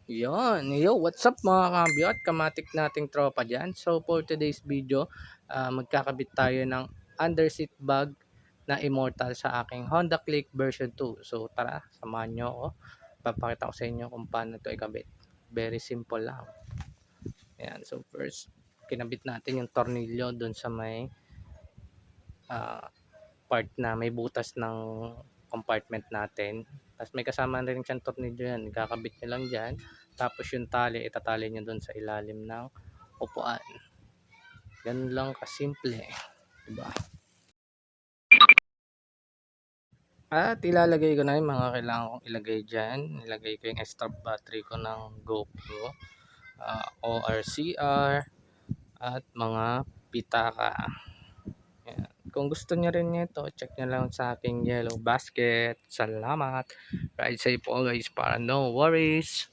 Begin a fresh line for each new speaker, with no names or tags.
What's up mga kabyo at kamatik nating tropa dyan. So for today's video, magkakabit tayo ng underseat bag na immortal sa aking Honda Click version 2. So tara, samahan nyo ako. Papakita ko sa inyo kung paano ito ikabit. Very simple lang. Ayan, so first, kinabit natin yung tornilyo dun sa may ah, part na may butas ng compartment natin. Tapos may kasama na rin siyang tornilyo yan. Kakabit nyo lang dyan. Tapos yung tali, itatali nyo dun sa ilalim ng upuan. Ganun lang kasimple. Diba? At ilalagay ko na yung mga kailangan kong ilagay dyan. Ilagay ko yung extra battery ko ng GoPro, ORCR, at mga pitaka. Ayan. Kung gusto niyo rin nito, check nyo lang sa aking yellow basket. Salamat. Ride safe always para no worries.